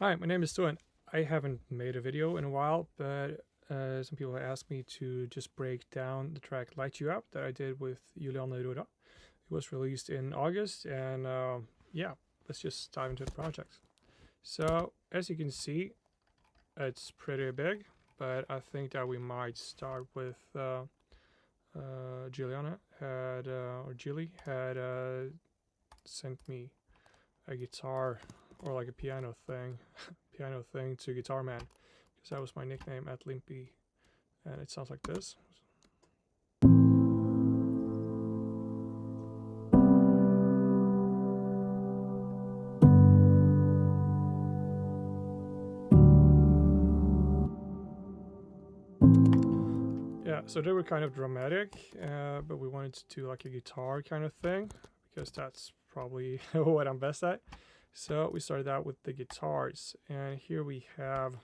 Hi, my name is Stuan. I haven't made a video in a while, but some people asked me to just break down the track Light You Up that I did with Julianne Aurora. It was released in August, and yeah, let's just dive into the project. So, as you can see, it's pretty big, but I think that we might start with Juliana had, or Julie had sent me a guitar or like a piano thing to Guitar Man, because that was my nickname at LIMPI, and it sounds like this. Yeah, so they were kind of dramatic, but we wanted to do like a guitar kind of thing, because that's probably what I'm best at. So we started out with the guitars, and here we have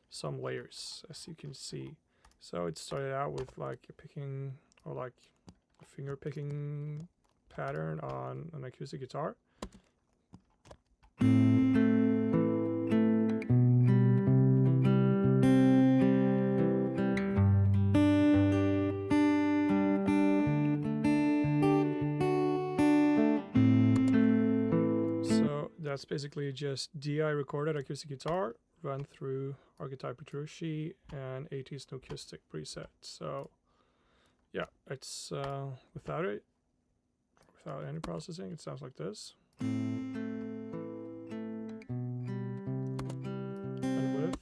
some layers, as you can see. So it started out with like a picking, or like a finger picking pattern on an acoustic guitar. So that's basically just DI recorded acoustic guitar run through Archetype Petrucci and 80s acoustic preset. So yeah, it's without any processing, it sounds like this. And with.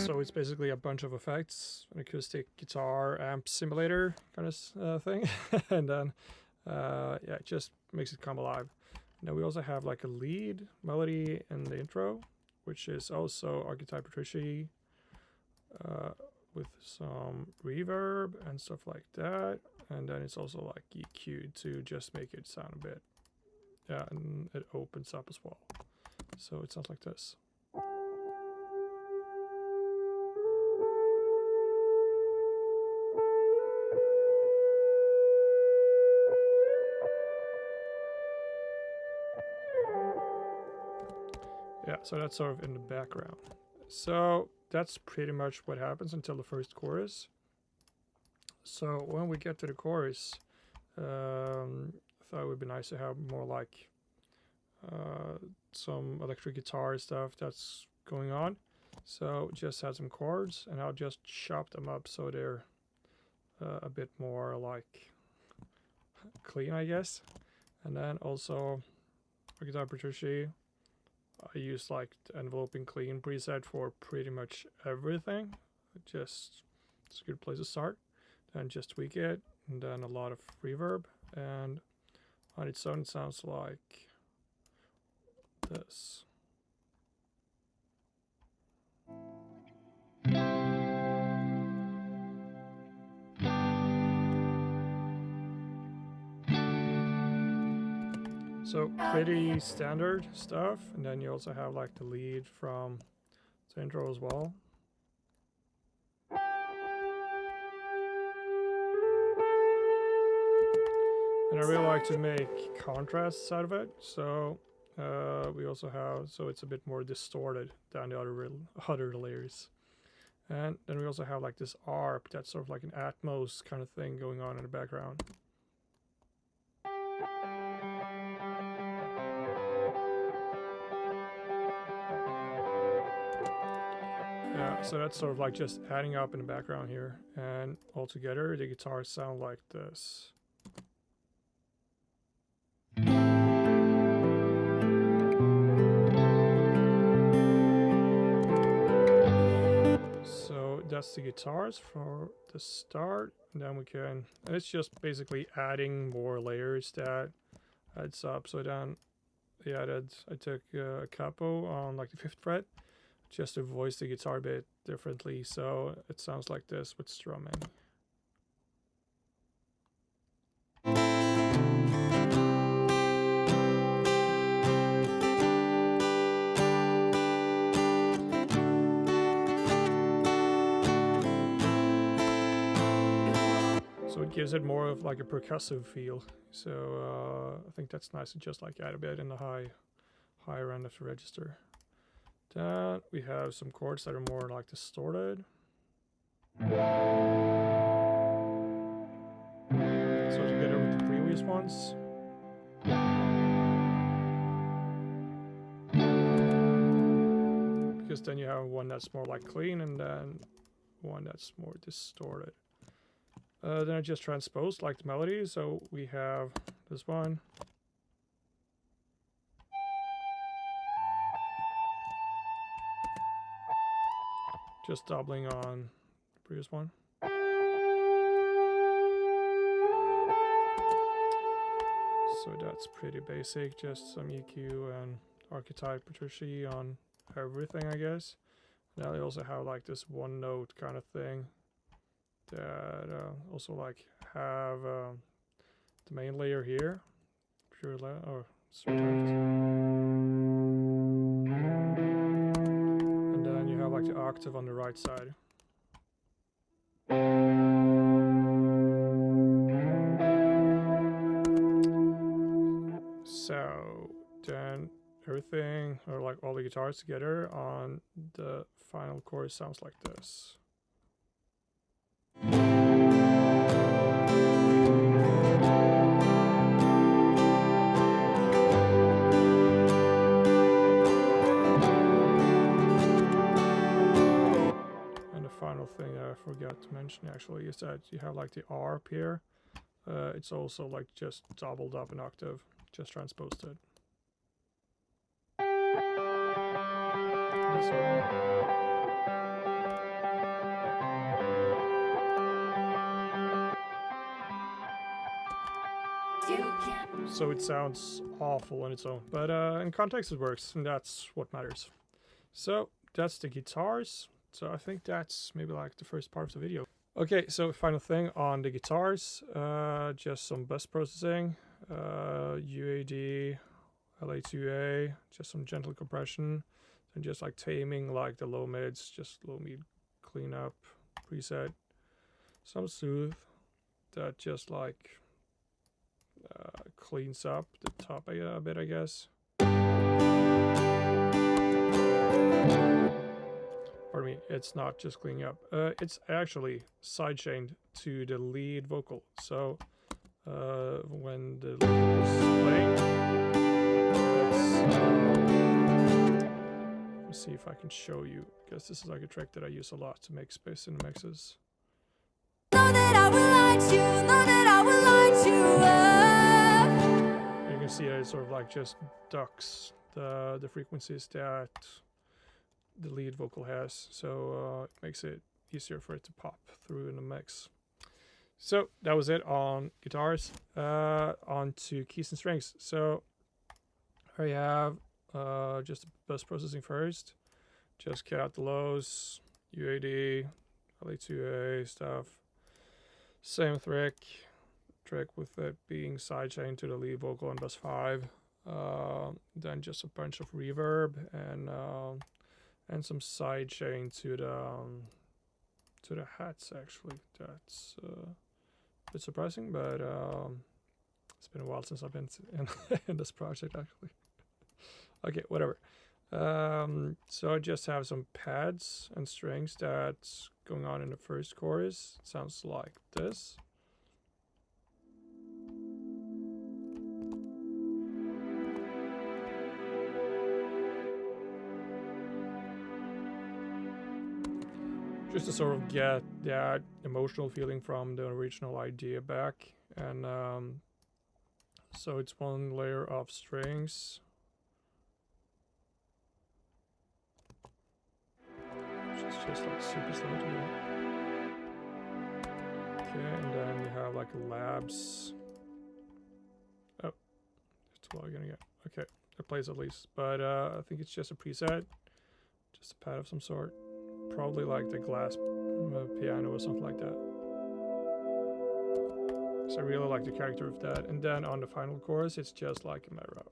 So it's basically a bunch of effects, an acoustic guitar amp simulator kind of thing, and then yeah, it just makes it come alive. Now we also have like a lead melody in the intro, which is also Archetype Petrucci, with some reverb and stuff like that, and then it's also like EQ'd to just make it sound a bit, yeah, and it opens up as well. So it sounds like this. Yeah, so that's sort of in the background. So that's pretty much what happens until the first chorus. So when we get to the chorus, I thought it would be nice to have more like some electric guitar stuff that's going on. So just add some chords, and I'll just chop them up so they're a bit more like clean, I guess. And then also Guitar Petrucci, I use like the enveloping clean preset for pretty much everything. It's a good place to start. Then just tweak it, and then a lot of reverb, and on its own it sounds like this. So pretty standard stuff, and then you also have like the lead from the intro as well. And I really like to make contrasts out of it, so we also have, so it's a bit more distorted than the other layers. And then we also have like this ARP, that's sort of like an Atmos kind of thing going on in the background. Yeah, so that's sort of like just adding up in the background here, and altogether the guitars sound like this. So that's the guitars for the start, and then we can, and it's just basically adding more layers that adds up. So then I took a capo on like the 5th fret just to voice the guitar a bit differently, so it sounds like this with strumming. So it gives it more of like a percussive feel. So I think that's nice to just like add a bit in the higher end of the register. Then we have some chords that are more like distorted. So together with the previous ones. Because then you have one that's more like clean and then one that's more distorted. Then I just transposed like the melody, so we have this one. Just doubling on the previous one. So that's pretty basic, just some EQ and archetype patrici on everything, I guess. Now they also have like this one note kind of thing that also like have the main layer here, pure or subtract. And then you have like the octave on the right side. So then everything, or like all the guitars together on the final chorus sounds like this. And the final thing I forgot to mention actually is that you have like the R up here. It's also like just doubled up an octave, just transposed it. So it sounds awful on its own, but in context it works, and that's what matters. So that's the guitars. So I think that's maybe like the first part of the video. Okay, so final thing on the guitars, just some bus processing, UAD, LA2A, just some gentle compression, and just like taming like the low mids, just low mid cleanup preset, some soothe that just like cleans up the top a bit, I guess. Pardon me, it's not just cleaning up. It's actually sidechained to the lead vocal. So when the lead is playing, let me see if I can show you, because this is like a trick that I use a lot to make space in the mixes. Know that I will light you, know that I will light you up. You can see that it sort of like just ducks the frequencies that the lead vocal has, so it makes it easier for it to pop through in the mix. So that was it on guitars. On to keys and strings. So here you have just bus processing first. Just cut out the lows, UAD, LA2A stuff. Same trick with it being sidechained to the lead vocal on bus 5. Then just a bunch of reverb and some sidechain to the hats. Actually, that's a bit surprising, but it's been a while since I've been in this project actually. Okay, whatever. So I just have some pads and strings that's going on in the first chorus. It sounds like this. Just to sort of get that emotional feeling from the original idea back. And so it's one layer of strings. It's just like super slow to do. Okay, and then you have like labs. Oh, that's what I'm gonna get. Okay, it plays at least. But I think it's just a preset. Just a pad of some sort. Probably like the glass piano or something like that. So I really like the character of that. And then on the final chorus, it's just like a matter of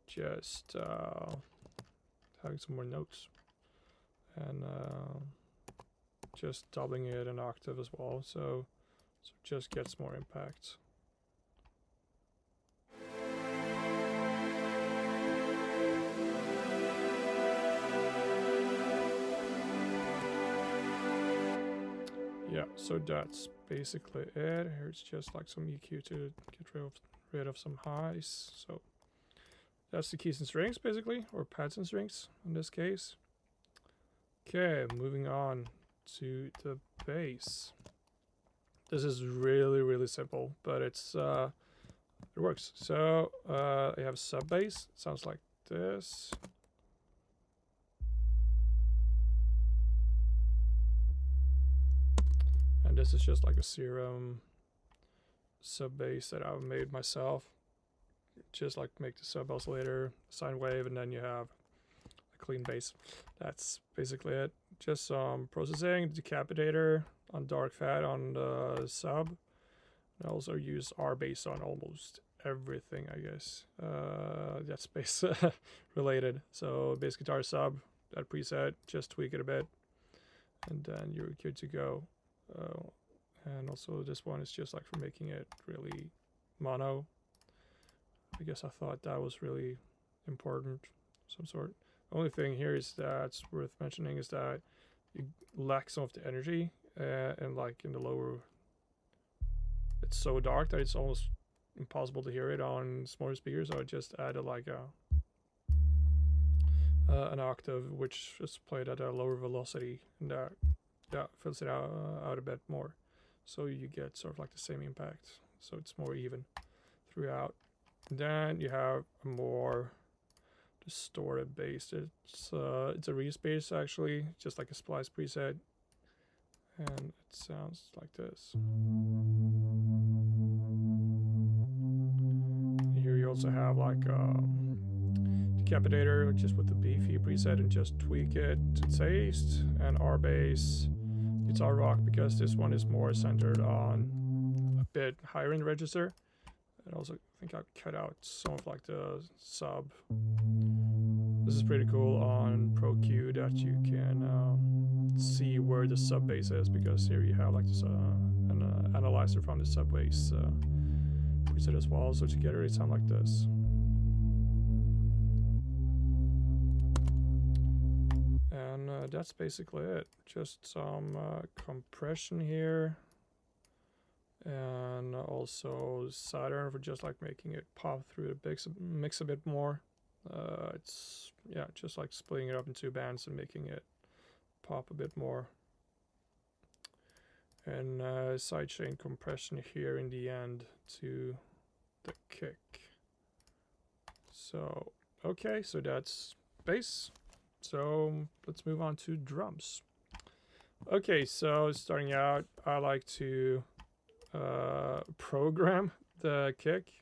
just having some more notes. And just doubling it an octave as well. So so it just gets more impact. Yeah, so that's basically it. Here it's just like some EQ to get rid of some highs. So that's the keys and strings basically, or pads and strings in this case. Okay, moving on to the bass. This is really simple, but it works. So I have sub bass. Sounds like this. And this is just like a serum sub bass that I've made myself. Just like make the sub oscillator, sine wave, and then you have a clean bass. That's basically it. Just some processing, decapitator on dark fat on the sub. I also use R bass on almost everything, I guess. That's bass related. So bass guitar sub, that preset, just tweak it a bit, and then you're good to go. And also this one is just like for making it really mono. I guess I thought that was really important, some sort. Only thing here is that's worth mentioning is that you lack some of the energy, and like in the lower, it's so dark that it's almost impossible to hear it on smaller speakers. So I just added like an octave, which is played at a lower velocity, and that fills it out a bit more, so you get sort of like the same impact, so it's more even throughout. And then you have a more distorted bass. It's a Reese bass actually, just like a splice preset, and it sounds like this. Here you also have like decapitator, just with the beefy preset, and just tweak it to taste, and R bass, guitar rock, because this one is more centered on a bit higher in the register. And also I think I cut out some of like the sub. This is pretty cool on Pro Q that you can see where the sub bass is, because here you have like this an analyzer from the sub bass preset as well. So together they sound like this. And that's basically it. Just some compression here, and also Saturn for just like making it pop through the mix a bit more. It's just like splitting it up in two bands and making it pop a bit more. And sidechain compression here in the end to the kick. So okay, so that's bass. So let's move on to drums. Okay, so starting out, I like to program the kick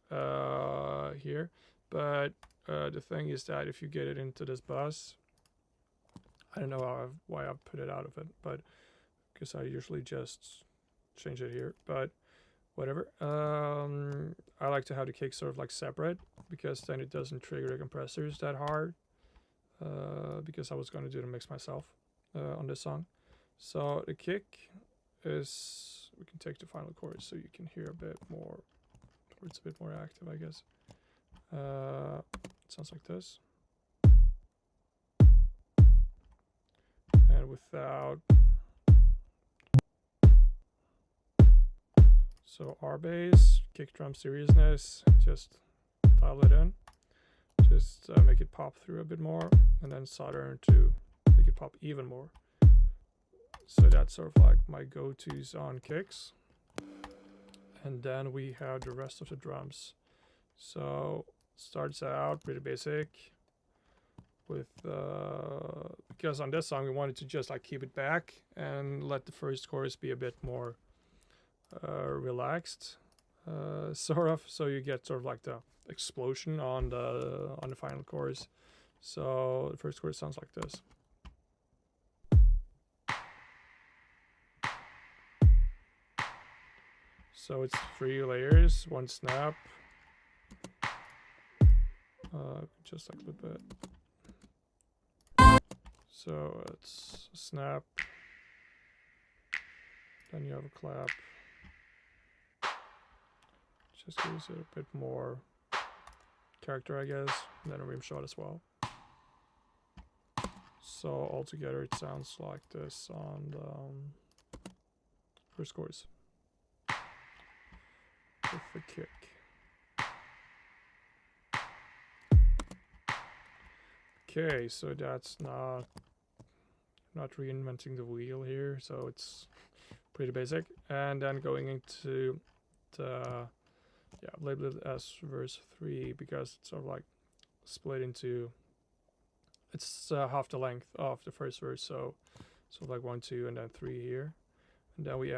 here, but the thing is that if you get it into this bus, I don't know why I've put it out of it, but because I usually just change it here, but whatever. I like to have the kick sort of like separate, because then it doesn't trigger the compressors that hard, because I was going to do the mix myself on this song. So the kick is, we can take the final chorus so you can hear a bit more, or it's a bit more active, I guess. It sounds like this. And without, so R bass, kick drum seriousness, just dial it in, just make it pop through a bit more, and then Saturn to make it pop even more. So that's sort of like my go-tos on kicks. And then we have the rest of the drums. So starts out pretty basic with because on this song we wanted to just like keep it back and let the first chorus be a bit more relaxed, sort of, so you get sort of like the explosion on the final chorus. So the first chorus sounds like this. So it's 3 layers, 1 snap, just like a little bit. So it's a snap, then you have a clap, Just gives it a bit more character, I guess, and then a rim shot as well. So altogether it sounds like this on the first chorus. With the kick. Okay, so that's not reinventing the wheel here, so it's pretty basic. And then going into the label it as verse 3 because it's sort of like split into, it's half the length of the first verse, so like 1, 2, and then 3 here. And then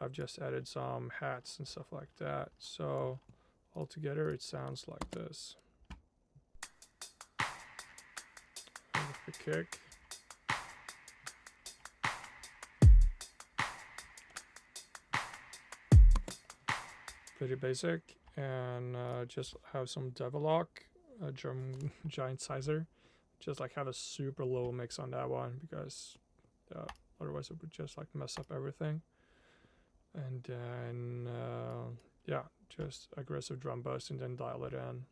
I've just added some hats and stuff like that. So altogether it sounds like this. And with the kick. Pretty basic, and just have some double lock, German giant sizer. Just like have a super low mix on that one because otherwise it would just like mess up everything. And then yeah, just aggressive drum bust and then dial it in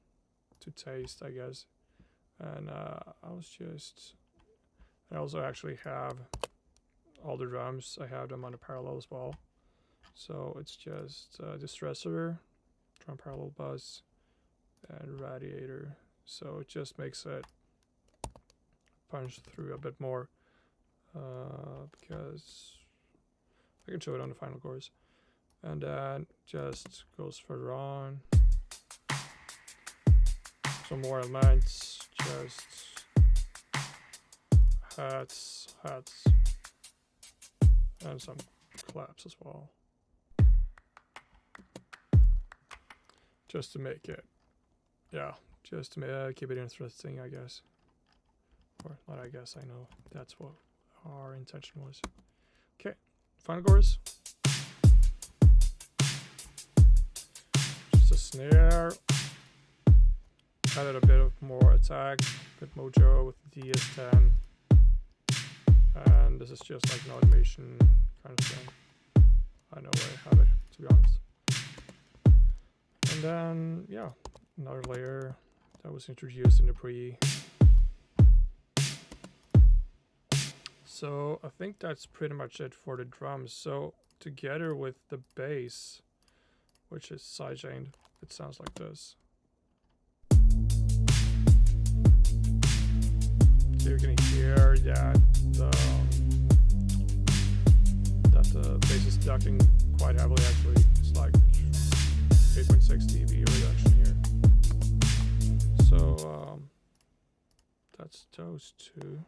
to taste, I guess. And I also actually have all the drums. I have them on a parallel as well. So it's just distressor, drum parallel bus, and radiator. So it just makes it punch through a bit more because I can show it on the final chorus. And then just goes further on. Some more elements, just hats, and some claps as well. Just to make it, just to keep it interesting, I guess. Or not, I guess, I know that's what our intention was. Okay, final chorus. Just a snare. Added a bit of more attack, a bit mojo with the DS10. And this is just like an automation kind of thing. I know I have it, to be honest. And then, yeah, another layer that was introduced in the pre. So I think that's pretty much it for the drums. So together with the bass, which is sidechained, it sounds like this. So you can hear that the bass is ducking quite heavily actually. It's like 8.6 dB reduction here. So that's those two.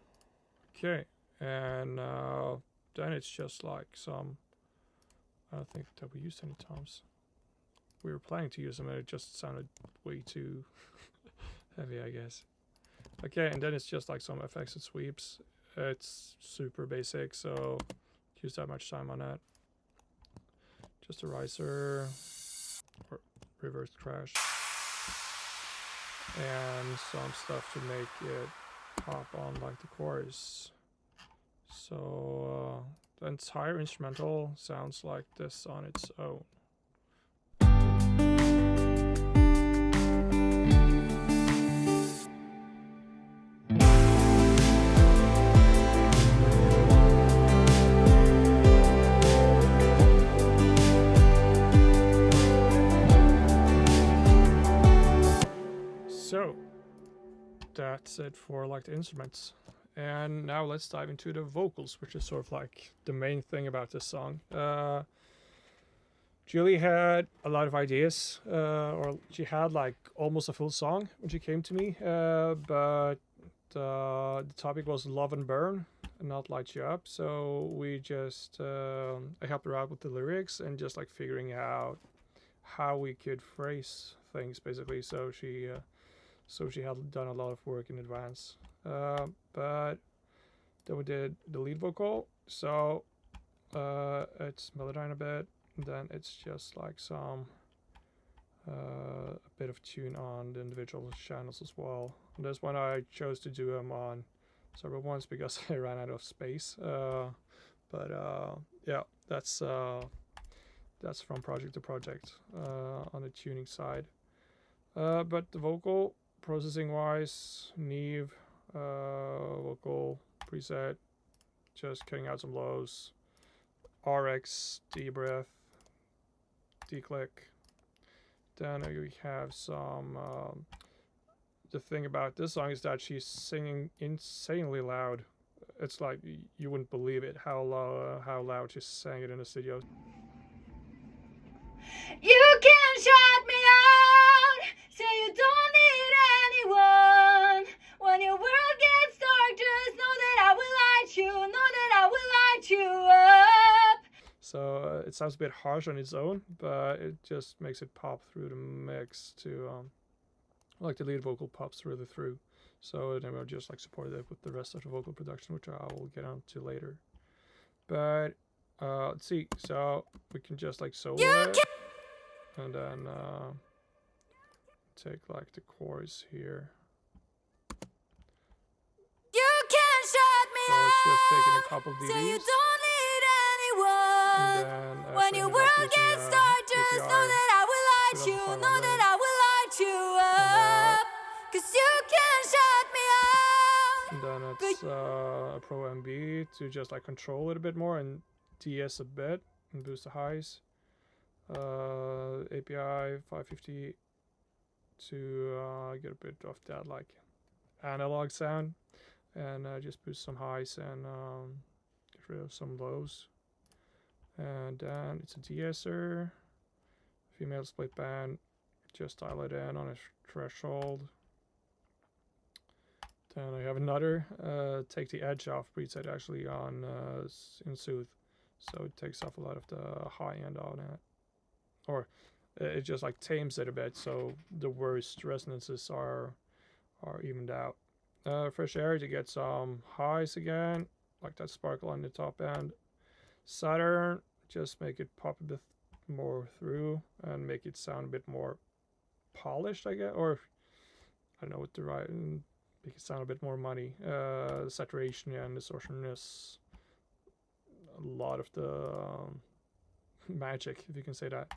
Okay, and then it's just like some, I don't think that we used any toms. We were planning to use them and it just sounded way too heavy, I guess. Okay, and then it's just like some effects and sweeps. It's super basic, so use that much time on that. Just a riser or reverse crash and some stuff to make it pop on like the chorus. So the entire instrumental sounds like this on its own. So that's it for like the instruments, and now let's dive into the vocals, which is sort of like the main thing about this song. Julie had a lot of ideas, or she had like almost a full song when she came to me, but the topic was love and burn and not light you up. So we just I helped her out with the lyrics and just like figuring out how we could phrase things basically. So she had done a lot of work in advance, but then we did the lead vocal. So it's melodized a bit, and then it's just like some a bit of tune on the individual channels as well. And this one I chose to do them on several ones because I ran out of space. But yeah, that's that's from project to project on the tuning side. But the vocal processing wise, Neve, vocal preset, just cutting out some lows, RX, D-breath, D-click. Then we have some, the thing about this song is that she's singing insanely loud. It's like, you wouldn't believe it, how loud she sang it in the studio. You can shut me out, say you don't need anyone. When your world gets dark, just know that I will light you, know that I will light you up. So it sounds a bit harsh on its own, but it just makes it pop through the mix to, like the lead vocal pops through. So then we'll just like support it with the rest of the vocal production, which I will get on to later. But let's see, so we can just like solo it. And then take like the chorus here. You can shut me so it's just taking a couple out, say DVs. you don't need anyone. And then When your world gets dark, just know that I will light you, know that I will light you up. Cause you can shut me out. And then it's a Pro MB to just like control it a bit more and DS a bit and boost the highs. API 550 to get a bit of that like analog sound, and just boost some highs and get rid of some lows. And then it's a de-esser, female split band, just dial it in on a threshold. Then I have another take the edge off preset actually on in Soothe, so it takes off a lot of the high end on it. Or it just like tames it a bit, so the worst resonances are evened out. Fresh air to get some highs again, like that sparkle on the top end. Saturn, just make it pop a bit more through and make it sound a bit more polished, I guess, or I don't know what the right, make it sound a bit more money. Saturation and distortionness, a lot of the magic, if you can say that.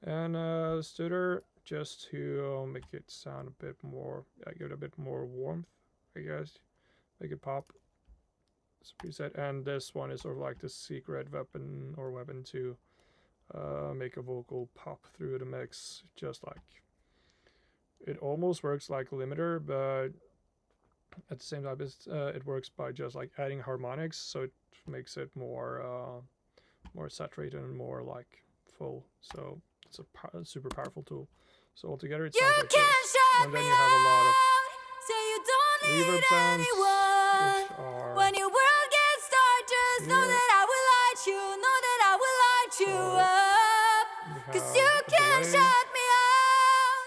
And stutter, just to make it sound a bit more, give it a bit more warmth, I guess, make it pop. It's a preset, and this one is sort of like the secret weapon to make a vocal pop through the mix. Just like it almost works like limiter, but at the same time it works by just like adding harmonics, so it makes it more more saturated and more like full. So it's a super powerful tool. So altogether it sounds like this. And then you have a lot of reverb sounds, which are when your world gets dark, just know that I will light you, know that I will light you up. Cause you can shut me out,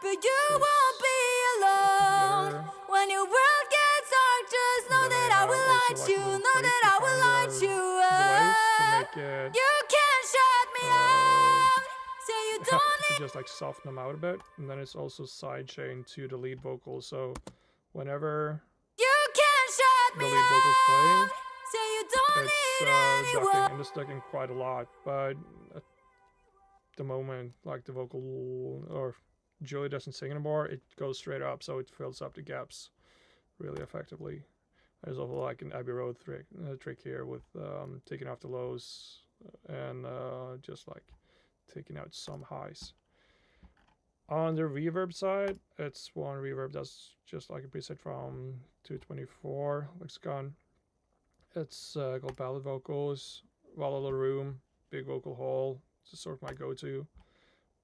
but you won't be alone. When your world gets dark, just know that I will light you, know that I will light you up. You can shut me out, say you don't to just like soften them out a bit. And then it's also sidechain to the lead vocal, so whenever you can shut the me lead vocal's playing, say you don't it's ducking, and it's ducking quite a lot. But at the moment, like the vocal, or Julie doesn't sing anymore, it goes straight up, so it fills up the gaps really effectively. There's also like an Abbey Road trick here with taking off the lows and just like taking out some highs. On the reverb side, it's one reverb that's just like a preset from 224 Lexicon. It's called Ballad Vocals, Volatile Room, Big Vocal Hall. It's sort of my go-to.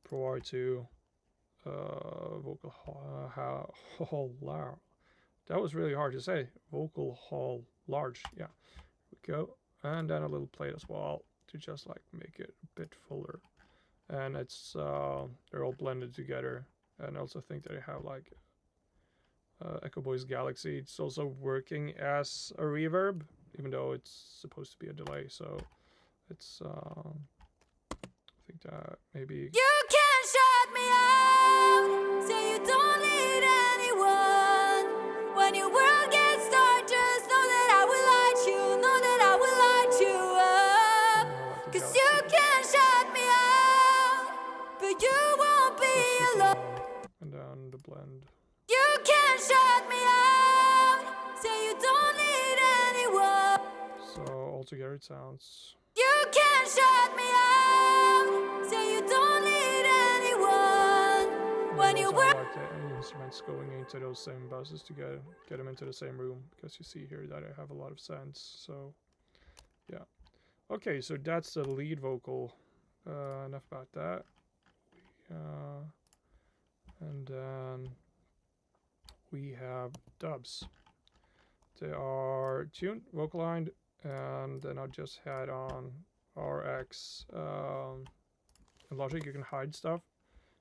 Pro R2, Vocal Hall Large. That was really hard to say. Vocal Hall Large. Yeah, here we go. And then a little plate as well to just like make it a bit fuller. And it's they're all blended together. And I also think that I have like Echo Boys Galaxy. It's also working as a reverb, even though it's supposed to be a delay. So it's I think that maybe you can shut me out, say you don't need anyone. When your world gets dark, just know that I will light you, know that I will light you up. Cause you can shut me out. alone. And then the blend. You can't shut me out. Say you don't need anyone. So altogether it sounds. You can't shut me out. Say you don't need anyone. When you were. Like the instruments going into those same buses to get them into the same room, because you see here that I have a lot of sense. So yeah. Okay, so that's the lead vocal. Enough about that. And then we have dubs. They are tuned, vocalized, and then I just had on RX. In Logic you can hide stuff.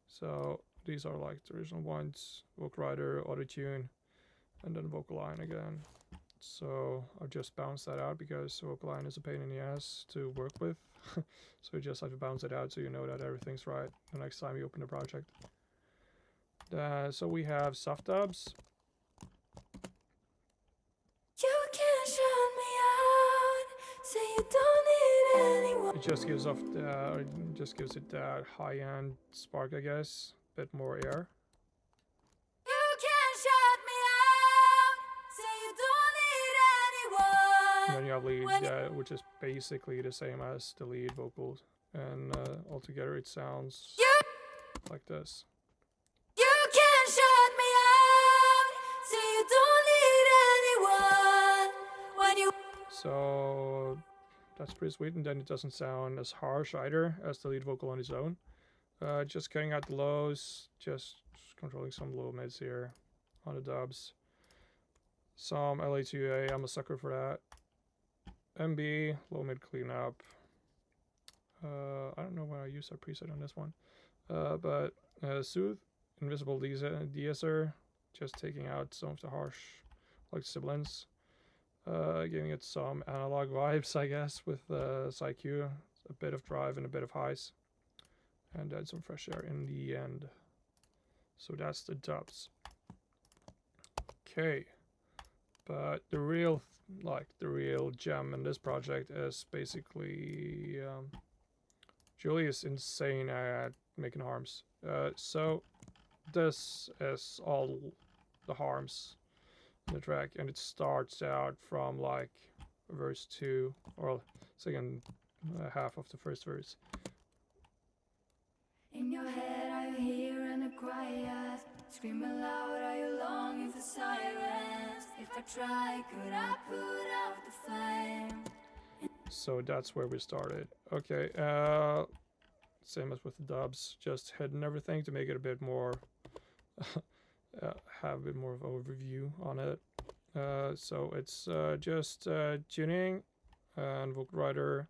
So these are like the original ones: Vocalizer, Auto Tune, and then Vocaline again. So I'll just bounce that out because Vocaline is a pain in the ass to work with. So you just have to bounce it out so you know that everything's right the next time you open the project. So we have soft dubs. You can't shut me out. Say you don't need anyone. It just gives off it that high-end spark, I guess, bit more air. You can't shut me out. Say you don't need anyone. And then you have lead, which is basically the same as the lead vocals, and altogether it sounds like this. You can't shut me out. Say you don't need anyone. When you. So that's pretty sweet, and then it doesn't sound as harsh either as the lead vocal on its own. Just cutting out the lows, just controlling some low mids here on the dubs. Some LA2A, I'm a sucker for that. MB, low mid cleanup. I don't know why I used that preset on this one. But Soothe, Invisible de-esser, just taking out some of the harsh like sibilants. Giving it some analog vibes, I guess, with SiQ, a bit of drive and a bit of highs, and add some fresh air in the end. So that's the dubs. Okay, but the real gem in this project is basically Julie is insane at making harms. So this is all the harms the track, and it starts out from like verse 2 or second half of the first verse. In your head, are you hearing the quiet? Screaming loud, are you longing for sirens? If I try, could I put out the flame? So that's where we started. Okay, same as with the dubs, just hidden everything to make it a bit more have a bit more of an overview on it. So it's just tuning and Vocalizer,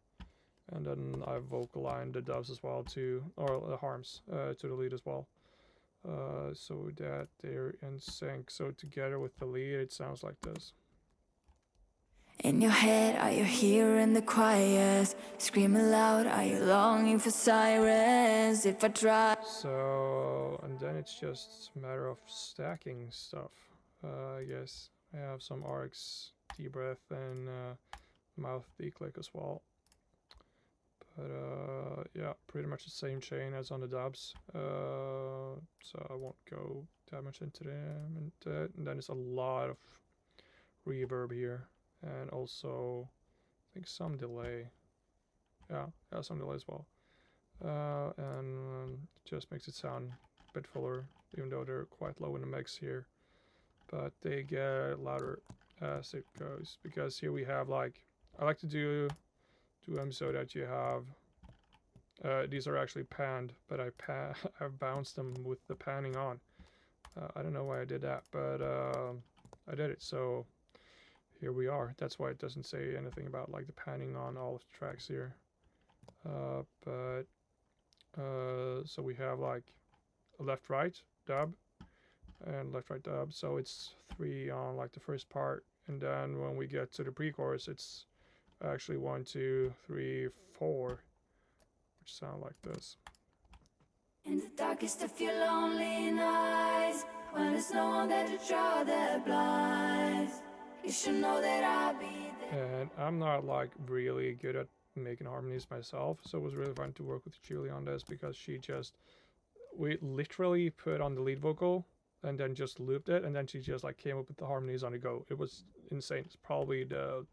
and then I've vocalized the dubs as well too, or the harms to the lead as well, so that they're in sync. So together with the lead it sounds like this. In your head, are you hearing the quiet? Screaming loud, are you longing for sirens? If I try. So, and then it's just a matter of stacking stuff, I guess. I have some RX deep breath and mouth declick as well. But yeah, pretty much the same chain as on the dubs. So I won't go that much into them. And then there's a lot of reverb here. And also, I think some delay. Yeah, some delay as well. And it just makes it sound a bit fuller, even though they're quite low in the mix here. But they get louder as it goes, because here we have like, I like to do them so that you have, these are actually panned, but I've bounced them with the panning on. I don't know why I did that, but I did it, so here we are. That's why it doesn't say anything about like the panning on all of the tracks here. So we have like a left-right dub and left-right dub, so it's 3 on like the first part, and then when we get to the pre-chorus it's actually 1, 2, 3, 4, which sound like this. In the darkest of your lonely nights, when there's no one there to draw the blinds, you should know that I'll be there. And I'm not like really good at making harmonies myself, so it was really fun to work with Julie on this, because she just we literally put on the lead vocal and then just looped it, and then she just like came up with the harmonies on the go. It was insane. It's probably the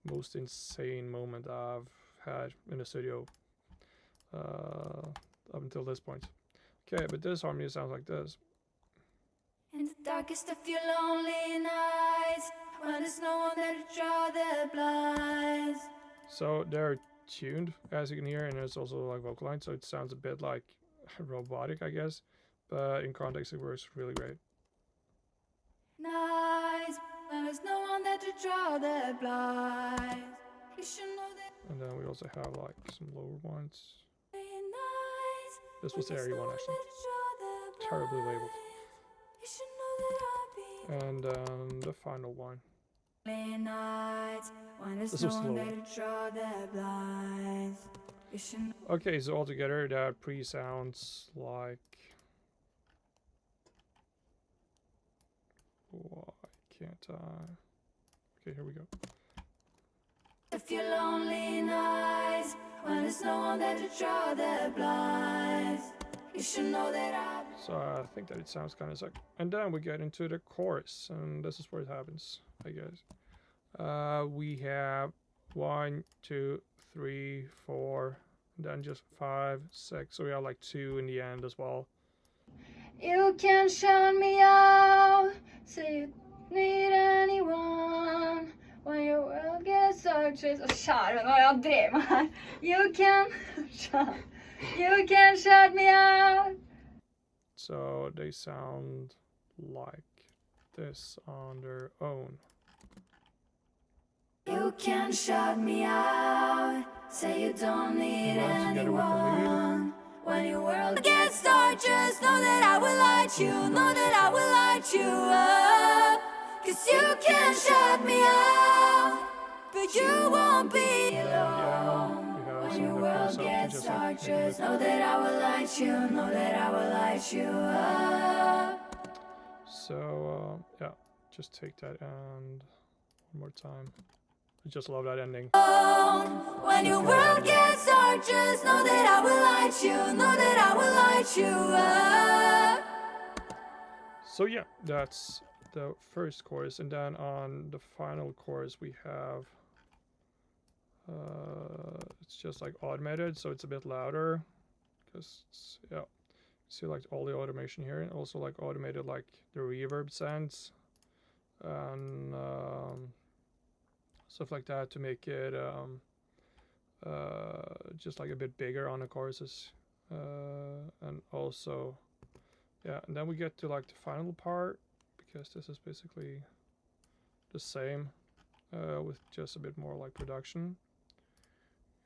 most insane moment I've had in the studio up until this point. Okay, but this harmony sounds like this. In the darkest of your lonely nights, when there's no one there to draw the blinds. So they're tuned, as you can hear, and it's also like vocal line, so it sounds a bit like robotic, I guess, but in context it works really great. Nights, when there's no one there to draw the blinds. You should know that. And then we also have like some lower ones. Nights, This was the area one actually. Terribly labeled. you should know that I'll be. And the final one. Nights, when there's This no was one slower. there to draw the blinds. You should know. Okay, so altogether that pre-sounds like... Why can't I? Okay, here we go. If you're lonely nights, when there's no one there to draw the blinds, you should know that I'll be. So I think that it sounds kind of sick. And then we get into the chorus, and this is where it happens, I guess. We have 1, 2, 3, 4, and then just 5, 6. So we have like 2 in the end as well. You can shut me out, say you need anyone. When your world gets so just kjære, nå jeg drev meg her. You can shut me out. So they sound like this on their own. You can shut me out, say you don't need Run together with the lead. anyone. When your world gets dark, just know that I will light you, know that I will light you up. 'Cause you can shut me out, but you won't be alone. When your world gets dark, just know that I will light you, know that I will light you up. So yeah, just take that and one more time. I just love that ending. When your world gets dark, just know that I will light you, know that I will light you up. So yeah, that's the first chorus, and then on the final chorus we have it's just like automated, so it's a bit louder because yeah, see like all the automation here, and also like automated like the reverb sounds and stuff like that to make it just like a bit bigger on the choruses, and also yeah, and then we get to like the final part, because this is basically the same with just a bit more like production,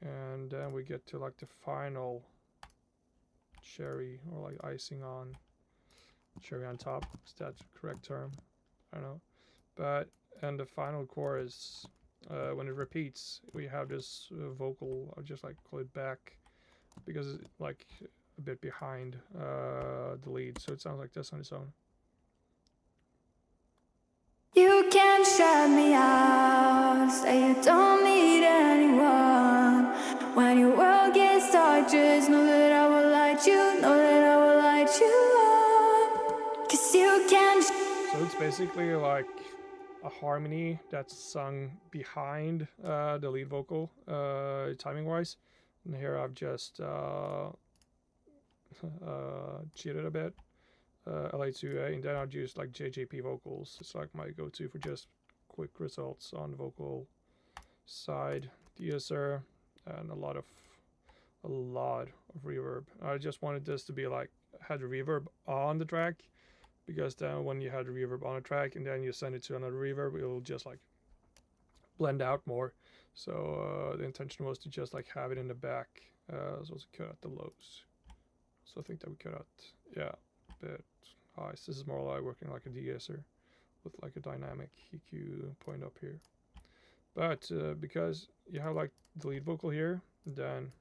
and then we get to like the final cherry, or like icing on cherry on top. Is that the correct term? I don't know. But and the final chorus, when it repeats, we have this vocal, I'll just like call it back, because it's like a bit behind the lead, so it sounds like this on its own. You can shut me out, say you don't need anyone. When your world gets dark, just know that I will light you, know that I will light you up. 'Cause you can. So it's basically like a harmony that's sung behind the lead vocal, timing wise. And here I've just cheated a bit. LA2A, and then I'll use like JJP vocals. It's like my go-to for just quick results on the vocal side. DSR and a lot of reverb. I just wanted this to be like had reverb on the track, because then when you had reverb on a track and then you send it to another reverb, it will just like blend out more. So the intention was to just like have it in the back, so also cut out the lows. So I think that we cut out, yeah, a bit high. So this is more like working like a de-esser with like a dynamic EQ point up here. But because you have like the lead vocal here, then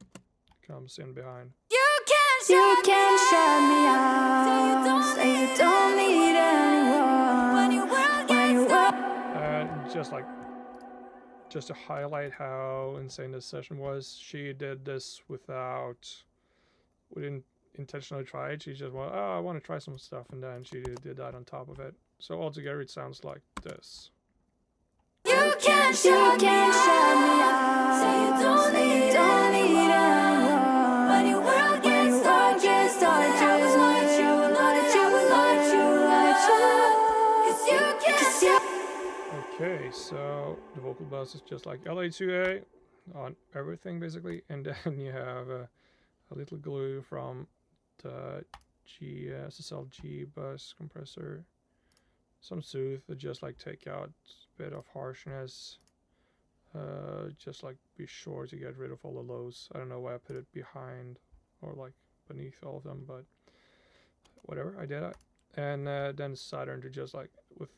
comes in behind. You can shut me out, say you don't need anyone. When your world gets dark. And just to highlight how insane this session was, she did this we didn't intentionally try it. She just went, oh, I want to try some stuff, and then she did that on top of it. So altogether, it sounds like this. You can't shut me out. Say you don't need anyone. When your world gets dark, just I will light you. Know that I will light you. 'Cause you can't. Okay, so the vocal bus is just like LA2A on everything basically, and then you have a little glue from the SSL-G bus compressor, some soothe to just like take out a bit of harshness, just like be sure to get rid of all the lows. I don't know why I put it behind or like beneath all of them, but whatever, I did it. And then Saturn to just like with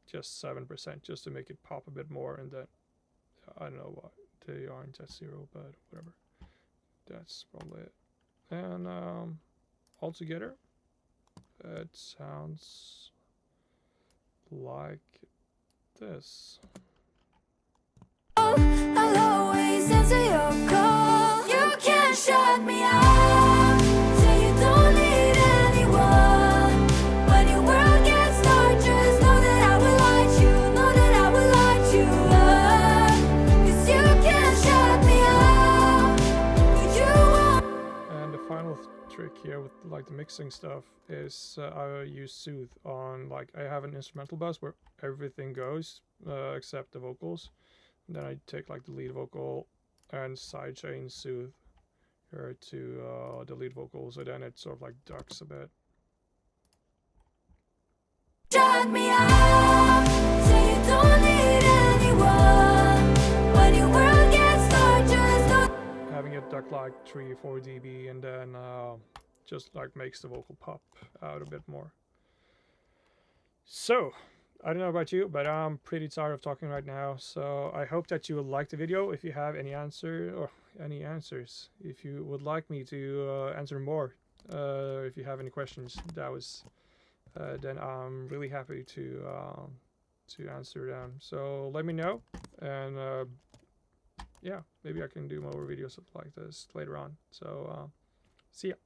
just 7% just to make it pop a bit more, and then I don't know why they aren't at 0, but whatever, that's probably it. And altogether it sounds like this. I'll always answer your call. You can't shut me out. Say you don't need anyone. When your world gets dark, just know that I will light you. Know that I will light you up. 'Cause you can't shut me out. But you won't. And the final trick here with like the mixing stuff is I use soothe on, like, I have an instrumental bus where everything goes except the vocals. And then I take like the lead vocal and sidechain soothe here to the lead vocal, so then it sort of like ducks a bit. Shut me out. Say you don't need anyone. When your world gets dark, just know. Having it duck like 3-4 dB, and then just like makes the vocal pop out a bit more. So I don't know about you, but I'm pretty tired of talking right now, so I hope that you will like the video. If you have any answers, if you would like me to answer more, if you have any questions, that was then I'm really happy to answer them. So let me know, and yeah, maybe I can do more videos like this later on. So see ya.